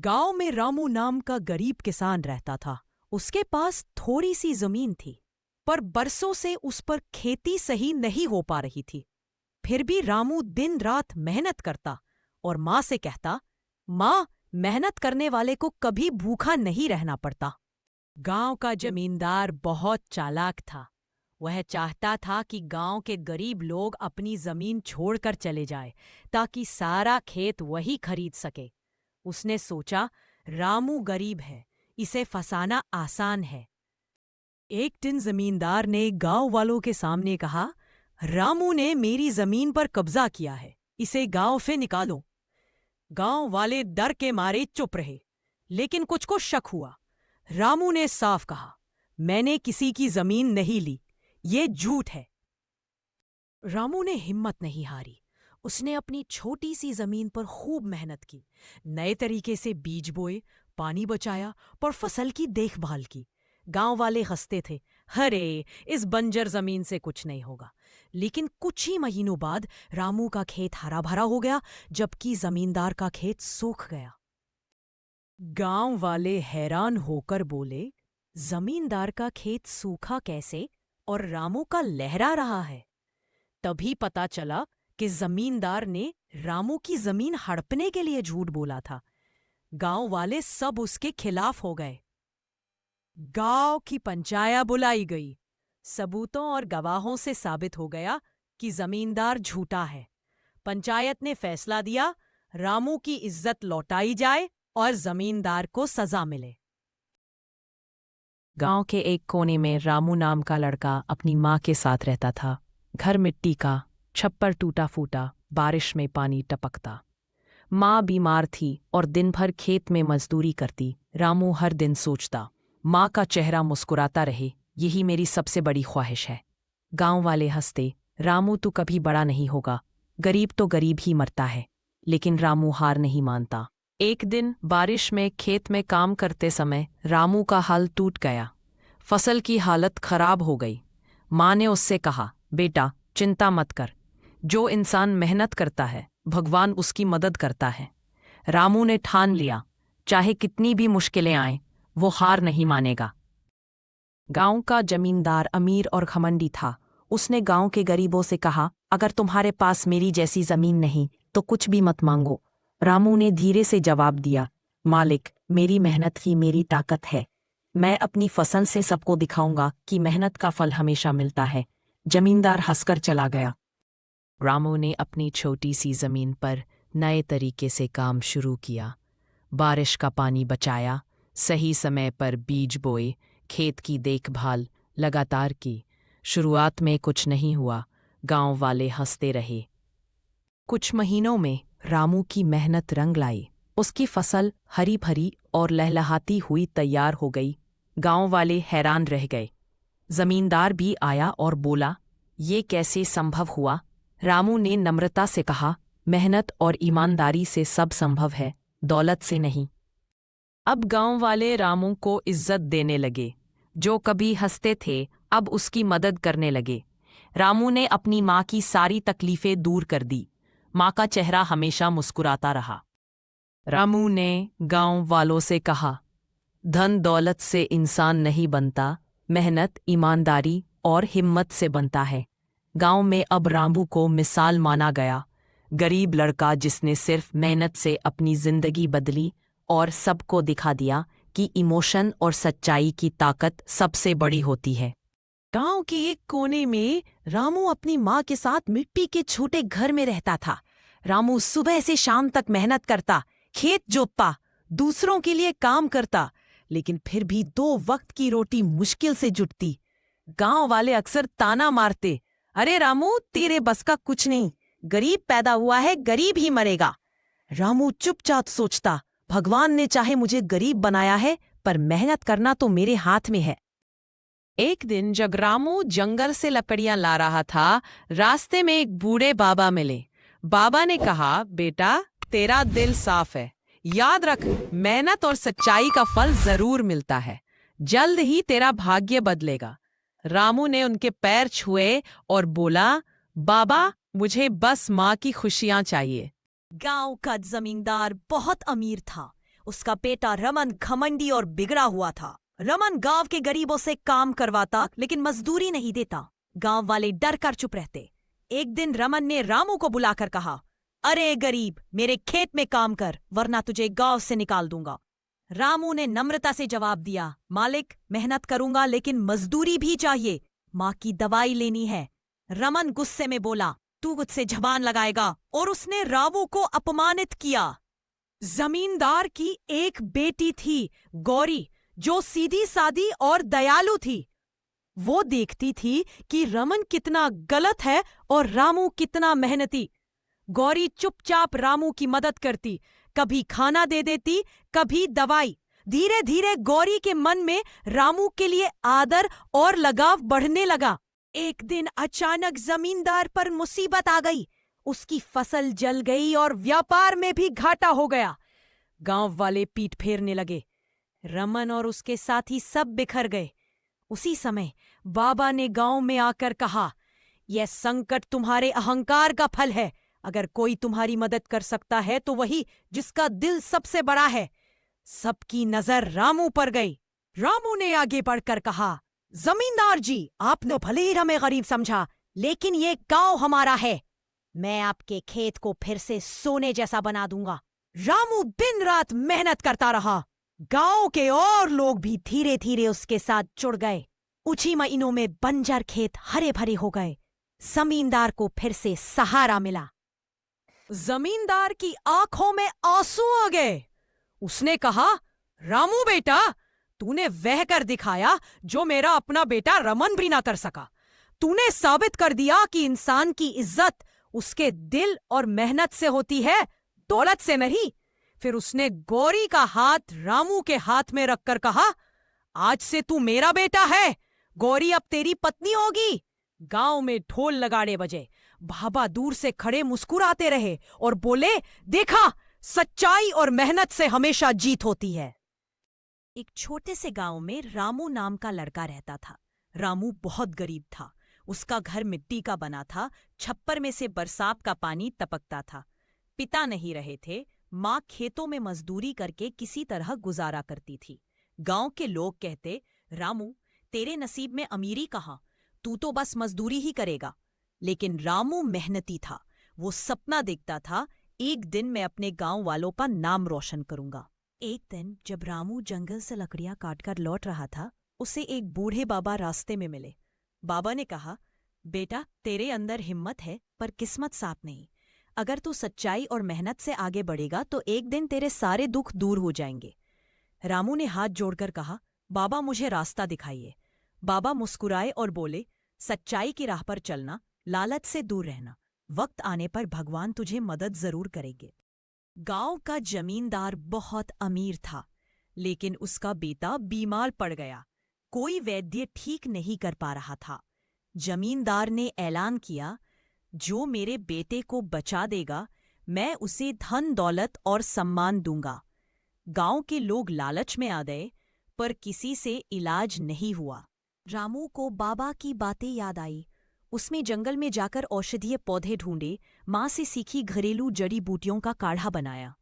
गांव में रामू नाम का गरीब किसान रहता था। उसके पास थोड़ी सी जमीन थी, पर बरसों से उस पर खेती सही नहीं हो पा रही थी। फिर भी रामू दिन रात मेहनत करता और माँ से कहता, माँ, मेहनत करने वाले को कभी भूखा नहीं रहना पड़ता। गांव का जमींदार बहुत चालाक था। वह चाहता था कि गांव के गरीब लोग अपनी जमीन छोड़कर चले जाए, ताकि सारा खेत वही खरीद सके। उसने सोचा, रामू गरीब है, इसे फंसाना आसान है। एक दिन जमींदार ने गांव वालों के सामने कहा, रामू ने मेरी जमीन पर कब्जा किया है, इसे गांव से निकालो। गांव वाले डर के मारे चुप रहे, लेकिन कुछ को शक हुआ। रामू ने साफ कहा, मैंने किसी की जमीन नहीं ली, ये झूठ है। रामू ने हिम्मत नहीं हारी। उसने अपनी छोटी सी जमीन पर खूब मेहनत की, नए तरीके से बीज बोए, पानी बचाया, पर फसल की देखभाल की। गांव वाले हंसते थे, अरे इस बंजर जमीन से कुछ नहीं होगा। लेकिन कुछ ही महीनों बाद रामू का खेत हरा भरा हो गया, जबकि जमींदार का खेत सूख गया। गांव वाले हैरान होकर बोले, जमींदार का खेत सूखा कैसे और रामू का लहरा रहा है? तभी पता चला कि जमींदार ने रामू की जमीन हड़पने के लिए झूठ बोला था। गांव वाले सब उसके खिलाफ हो गए। गांव की पंचायत बुलाई गई। सबूतों और गवाहों से साबित हो गया कि जमींदार झूठा है। पंचायत ने फैसला दिया, रामू की इज्जत लौटाई जाए और जमींदार को सजा मिले। गांव के एक कोने में रामू नाम का लड़का अपनी माँ के साथ रहता था। घर मिट्टी का, छप्पर टूटा फूटा, बारिश में पानी टपकता। माँ बीमार थी और दिन भर खेत में मजदूरी करती। रामू हर दिन सोचता, माँ का चेहरा मुस्कुराता रहे, यही मेरी सबसे बड़ी ख्वाहिश है। गांव वाले हंसते, रामू तू कभी बड़ा नहीं होगा, गरीब तो गरीब ही मरता है। लेकिन रामू हार नहीं मानता। एक दिन बारिश में खेत में काम करते समय रामू का हल टूट गया। फसल की हालत खराब हो गई। माँ ने उससे कहा, बेटा चिंता मत कर, जो इंसान मेहनत करता है भगवान उसकी मदद करता है। रामू ने ठान लिया, चाहे कितनी भी मुश्किलें आएं, वो हार नहीं मानेगा। गांव का जमींदार अमीर और घमंडी था। उसने गांव के गरीबों से कहा, अगर तुम्हारे पास मेरी जैसी जमीन नहीं तो कुछ भी मत मांगो। रामू ने धीरे से जवाब दिया, मालिक, मेरी मेहनत ही मेरी ताकत है। मैं अपनी फसल से सबको दिखाऊंगा कि मेहनत का फल हमेशा मिलता है। जमींदार हंसकर चला गया। रामू ने अपनी छोटी सी जमीन पर नए तरीके से काम शुरू किया। बारिश का पानी बचाया, सही समय पर बीज बोए, खेत की देखभाल लगातार की। शुरुआत में कुछ नहीं हुआ, गांव वाले हंसते रहे। कुछ महीनों में रामू की मेहनत रंग लाई। उसकी फसल हरी भरी और लहलहाती हुई तैयार हो गई। गांव वाले हैरान रह गए। जमींदार भी आया और बोला, ये कैसे संभव हुआ? रामू ने नम्रता से कहा, मेहनत और ईमानदारी से सब संभव है, दौलत से नहीं। अब गांव वाले रामू को इज्जत देने लगे। जो कभी हंसते थे अब उसकी मदद करने लगे। रामू ने अपनी माँ की सारी तकलीफें दूर कर दी। माँ का चेहरा हमेशा मुस्कुराता रहा। रामू ने गांव वालों से कहा, धन दौलत से इंसान नहीं बनता, मेहनत, ईमानदारी और हिम्मत से बनता है। गांव में अब रामू को मिसाल माना गया, गरीब लड़का जिसने सिर्फ मेहनत से अपनी जिंदगी बदली और सबको दिखा दिया कि इमोशन और सच्चाई की ताकत सबसे बड़ी होती है। गांव के एक कोने में रामू अपनी माँ के साथ मिट्टी के छोटे घर में रहता था। रामू सुबह से शाम तक मेहनत करता, खेत जोतता, दूसरों के लिए काम करता, लेकिन फिर भी 2 वक्त की रोटी मुश्किल से जुटती। गांव वाले अक्सर ताना मारते, अरे रामू, तेरे बस का कुछ नहीं, गरीब पैदा हुआ है, गरीब ही मरेगा। रामू चुपचाप सोचता, भगवान ने चाहे मुझे गरीब बनाया है, पर मेहनत करना तो मेरे हाथ में है। एक दिन जब रामू जंगल से लकड़ियां ला रहा था, रास्ते में एक बूढ़े बाबा मिले। बाबा ने कहा, बेटा तेरा दिल साफ है, याद रख, मेहनत और सच्चाई का फल जरूर मिलता है, जल्द ही तेरा भाग्य बदलेगा। रामू ने उनके पैर छुए और बोला, बाबा मुझे बस माँ की खुशियां चाहिए। गांव का जमींदार बहुत अमीर था। उसका बेटा रमन घमंडी और बिगड़ा हुआ था। रमन गांव के गरीबों से काम करवाता लेकिन मजदूरी नहीं देता। गांव वाले डर कर चुप रहते। एक दिन रमन ने रामू को बुलाकर कहा, अरे गरीब, मेरे खेत में काम कर वरना तुझे गांव से निकाल दूंगा। रामू ने नम्रता से जवाब दिया, मालिक, मेहनत करूंगा लेकिन मजदूरी भी चाहिए, माँ की दवाई लेनी है। रमन गुस्से में बोला, तू मुझसे जबान लगाएगा, और उसने रामू को अपमानित किया। जमींदार की एक बेटी थी, गौरी, जो सीधी सादी और दयालु थी। वो देखती थी कि रमन कितना गलत है और रामू कितना मेहनती। गौरी चुपचाप रामू की मदद करती, कभी खाना दे देती, कभी दवाई। धीरे धीरे गौरी के मन में रामू के लिए आदर और लगाव बढ़ने लगा। एक दिन अचानक जमींदार पर मुसीबत आ गई। उसकी फसल जल गई और व्यापार में भी घाटा हो गया। गांव वाले पीठ फेरने लगे। रमन और उसके साथी सब बिखर गए। उसी समय बाबा ने गांव में आकर कहा, यह संकट तुम्हारे अहंकार का फल है। अगर कोई तुम्हारी मदद कर सकता है तो वही जिसका दिल सबसे बड़ा है। सबकी नजर रामू पर गई। रामू ने आगे बढ़कर कहा, जमींदार जी, आपने भले ही हमें गरीब समझा, लेकिन ये गांव हमारा है। मैं आपके खेत को फिर से सोने जैसा बना दूंगा। रामू दिन रात मेहनत करता रहा। गांव के और लोग भी धीरे धीरे उसके साथ जुड़ गए। कुछ ही महीनों में बंजर खेत हरे भरे हो गए। जमींदार को फिर से सहारा मिला। जमींदार की आंखों में आंसू आ गए। उसने कहा, रामू बेटा, तूने वह कर दिखाया जो मेरा अपना बेटा रमन भी ना कर सका। तूने साबित कर दिया कि इंसान की इज्जत उसके दिल और मेहनत से होती है, दौलत से नहीं। फिर उसने गौरी का हाथ रामू के हाथ में रखकर कहा, आज से तू मेरा बेटा है। गौरी अब तेरी पत्नी होगी। गांव में ढोल नगाड़े बजे। बाबा दूर से खड़े मुस्कुराते रहे और बोले, देखा, सच्चाई और मेहनत से हमेशा जीत होती है। एक छोटे से गांव में रामू नाम का लड़का रहता था। रामू बहुत गरीब था। उसका घर मिट्टी का बना था। छप्पर में से बरसात का पानी टपकता था। पिता नहीं रहे थे। माँ खेतों में मजदूरी करके किसी तरह गुजारा करती थी। गांव के लोग कहते, रामू, तेरे नसीब में अमीरी कहाँ, तू तो बस मजदूरी ही करेगा। लेकिन रामू मेहनती था। वो सपना देखता था, एक दिन मैं अपने गांव वालों का नाम रोशन करूंगा। एक दिन जब रामू जंगल से लकड़ियां काटकर लौट रहा था, उसे एक बूढ़े बाबा रास्ते में मिले। बाबा ने कहा, बेटा, तेरे अंदर हिम्मत है पर किस्मत साथ नहीं। अगर तू सच्चाई और मेहनत से आगे बढ़ेगा तो एक दिन तेरे सारे दुख दूर हो जाएंगे। रामू ने हाथ जोड़कर कहा, बाबा, मुझे रास्ता दिखाइए। बाबा मुस्कुराए और बोले, सच्चाई की राह पर चलना, लालच से दूर रहना। वक्त आने पर भगवान तुझे मदद जरूर करेंगे। गांव का जमींदार बहुत अमीर था, लेकिन उसका बेटा बीमार पड़ गया। कोई वैद्य ठीक नहीं कर पा रहा था। जमींदार ने ऐलान किया, जो मेरे बेटे को बचा देगा, मैं उसे धन दौलत और सम्मान दूंगा। गांव के लोग लालच में आ गए, पर किसी से इलाज नहीं हुआ। रामू को बाबा की बातें याद आई। उसने जंगल में जाकर औषधीय पौधे ढूंढे, माँ से सीखी घरेलू जड़ी बूटियों का काढ़ा बनाया।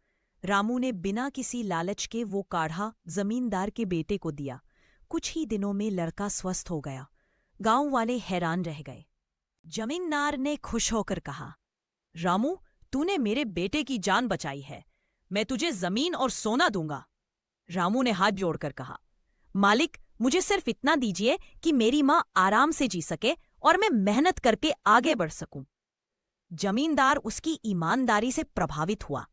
रामू ने बिना किसी लालच के वो काढ़ा जमींदार के बेटे को दिया। कुछ ही दिनों में लड़का स्वस्थ हो गया। गांव वाले हैरान रह गए। जमींदार ने खुश होकर कहा, रामू, तूने मेरे बेटे की जान बचाई है। मैं तुझे जमीन और सोना दूंगा। रामू ने हाथ जोड़कर कहा, मालिक, मुझे सिर्फ इतना दीजिए कि मेरी माँ आराम से जी सके और मैं मेहनत करके आगे बढ़ सकूं। जमींदार उसकी ईमानदारी से प्रभावित हुआ।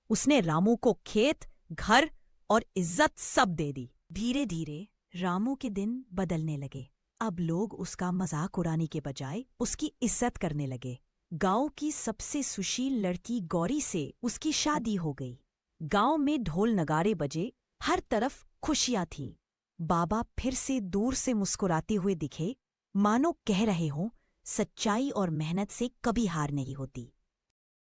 उसने रामू को खेत, घर और इज्जत सब दे दी। धीरे धीरे रामू के दिन बदलने लगे। अब लोग उसका मजाक उड़ाने के बजाय उसकी इज्जत करने लगे। गांव की सबसे सुशील लड़की गौरी से उसकी शादी हो गई। गांव में ढोल नगाड़े बजे, हर तरफ खुशियां थीं। बाबा फिर से दूर से मुस्कुराते हुए दिखे, मानो कह रहे हों, सच्चाई और मेहनत से कभी हार नहीं होती।